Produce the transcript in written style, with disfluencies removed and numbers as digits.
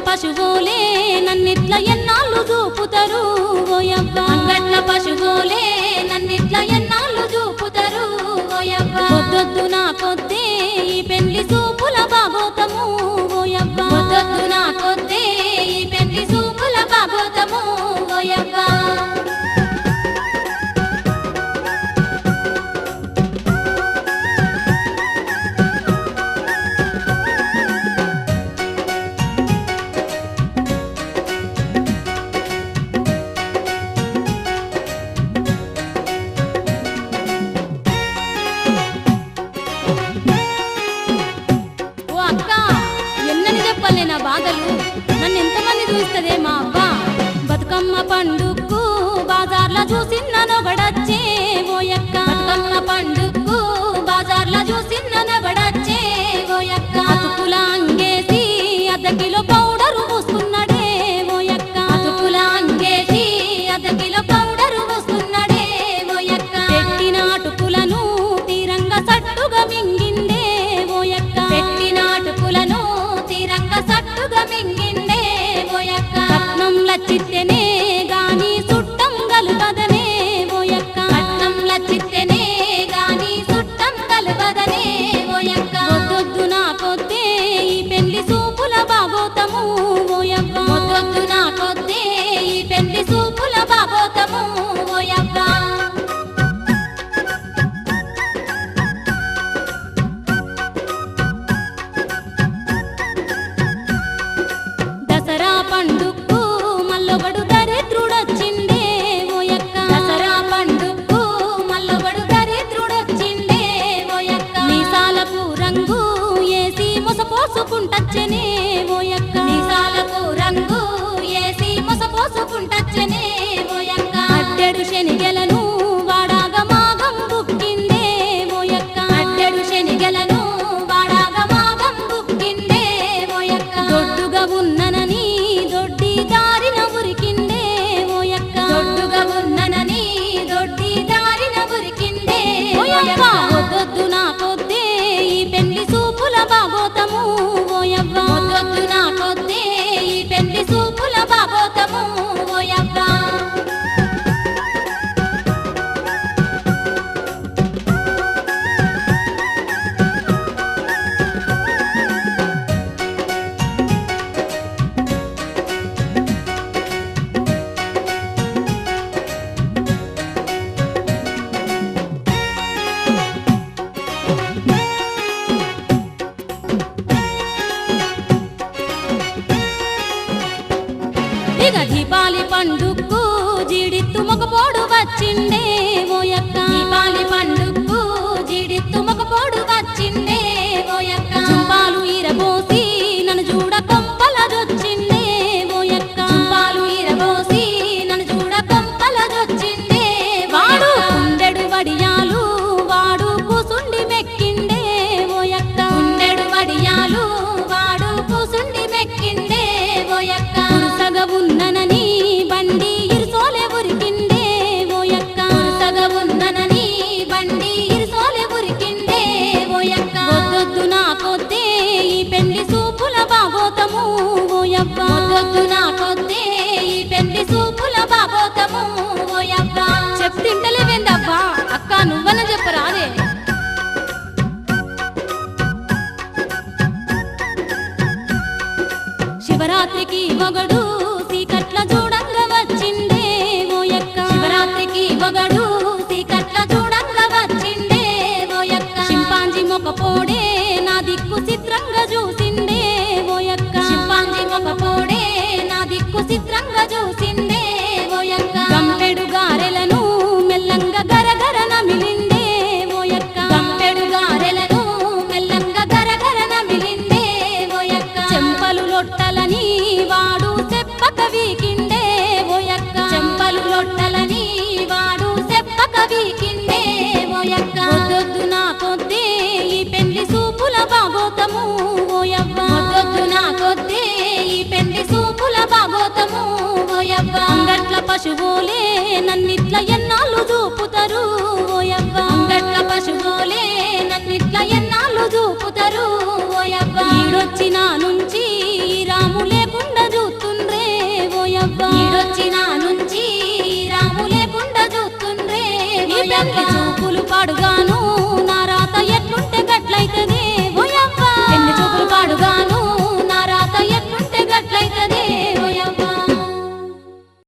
పశువోలే నన్నిట్ల ఎన్నాళ్ళు చూపుతారు ఓయవ్వ అంగట్ల పశువోలే నన్నిట్ల ఎన్నాళ్ళు చూపుతారు ఓయవ్వ వద్దొద్దు నా కొద్దే ఈ పెళ్లి చూపుల బాగోతము ఓయవ్వ వద్దొద్దు నా కొద్దే ఈ పెళ్లి చూపుల బాగోతము ఓయవ్వ నా బాధలు నన్ను ఎంతమంది చూస్తదే మా అవ్వ బతుకమ్మ పండుగకు బాజార్ల చూసిన్ననొగడచ్చే ఓయక్క బతుకమ్మ పండుగకు బాజార్ల చూసిన్ననొగడచ్చే ఓయక్క అతుకుల అంగేసి అర్ధ కిలో పౌడరు పూసుకున్నాడే ఓయక్క అతుకుల అంగేసి అర్ధ కిలో పౌడరు పూసుకున్నాడే ఓయక్క పెట్టిన అటుకులను తీరంగా సట్టుగా మింగిండే ఓయక్క పెట్టిన అటుకులను సట్టుగా మింగిండే ఓయక్క రత్నంల చిత్తెనే గాని సుట్టం గలువదనే ఓయక్క రత్నంల చిత్తెనే గాని సుట్టం గలువదనే ఓయక్క వద్దొద్దు నా కొద్దే ఈ పెళ్లి చూపుల బాగోతము ఓయవ్వ వద్దొద్దు నా కొద్దే ఈ పెళ్లి చూపుల బాగోతము ఓయవ్వ దసరా పండుగకు మల్లొగడు దరిద్రుడొచ్చిండే ఓయక్క దసరా పండుగకు మల్లొగడు దరిద్రుడొచ్చిండే ఓయక్క మీసాలకు రంగు ఏసి మొసపోసుకుంటచ్చనే ఓయక్క మీసాలకు రంగు ఏసి మొసపోసుకుంటచ్చనే ఓయక్క అడ్డెడు శనిగెలను వాడాగా మాగం బుక్కిందే ఓయక్క అడ్డెడు శనిగెలను వాడాగా మాగం బుక్కిండే ఓయక్క దొడ్డుగా ఉన్ననని దొడ్డి దారిన ఉరికిండే ఓయక్క దొడ్డుగా ఉన్ననని దొడ్డి దారిన ఉరికిండే ఓయక్క వద్దొద్దు నా కొద్దే ఈ పెళ్లి చూపుల బాగోతము ఓయవ్వ వద్దొద్దు నా కొద్దే ఈ పెళ్లి చూపుల బాగోతము ఓయవ్వ దీపాలి పండుగకు జీడిత్తు మొగపోడు వచ్చిండే ఓయక్క దీపాలి పండుగకు జీడిత్తు మొగపోడు వచ్చిండే ఓయక్క చుంపాలు ఈరబోసి నన్ను చూడ కొంపలదొచ్చిండే ఓయక్క చుంపాలు ఈరబోసి నన్ను చూడ కొంపలదొచ్చిండే వాడు ఉండెడు వడియాలు వాడు కూసుండి మెక్కిండే ఓయక్క ఉండెడు వడియాలు వాడు కూసుండి మెక్కిండే ఓయక్క కురుసగా ఉన్ననని బండి ఇరుసోలే ఉరికిండే ఓయక్క కురుసగా ఉన్ననని బండి ఇరుసోలే ఉరికిండే ఓయక్క వద్దొద్దు నా కొద్దే ఈ పెళ్లి చూపుల బాగోతము ఓయవ్వ వద్దొద్దు నా కొద్దే ఈ పెళ్లి చూపుల బాగోతము ఓయవ్వ చెప్తింటలేవేందవ్వా అక్క నువ్వన చెప్పరాదే శివరాత్రికి మొగడు సీకట్ల చూడంగా వచ్చిండే ఓయక్క శివరాత్రికి మొగడు సీకట్ల చూడంగా వచ్చిండే ఓయక్క చింపాంజీ మొకపోడే నా దిక్కు చిత్రంగా చూసిండే ఓయక్క చింపాంజీ మొకపోడే నా దిక్కు చిత్రంగా చూసిండే ఓయక్క గంపెడు గారెలను మెల్లంగా గరగర నమిలిండే ఓయక్క గంపెడు గారెలను మెల్లంగా గరగర నమిలిండే ఓయక్క చెంపలు లొట్టలని వాడు చెప్పక వీకిండే ఓయక్క చెంపలు లొట్టలని వాడు చెప్పక వీకిండే ఓయక్క వద్దొద్దు నా కొద్దే ఈ పెళ్లి చూపుల బాగోతము ఓయవ్వ వద్దొద్దు నా కొద్దే ఈ పెళ్లి చూపుల బాగోతము ఓయవ్వ అంగట్ల పశువోలే నన్నిట్ల ఎన్నాళ్ళు చూపుతారు ఓయవ్వ అంగట్ల పశువోలే నన్నిట్ల ఎన్నాళ్ళు చూపుతారు ఓయవ్వ ఈడొచ్చిన నుంచి రాము లేకుండా చూపులు పాడుగాను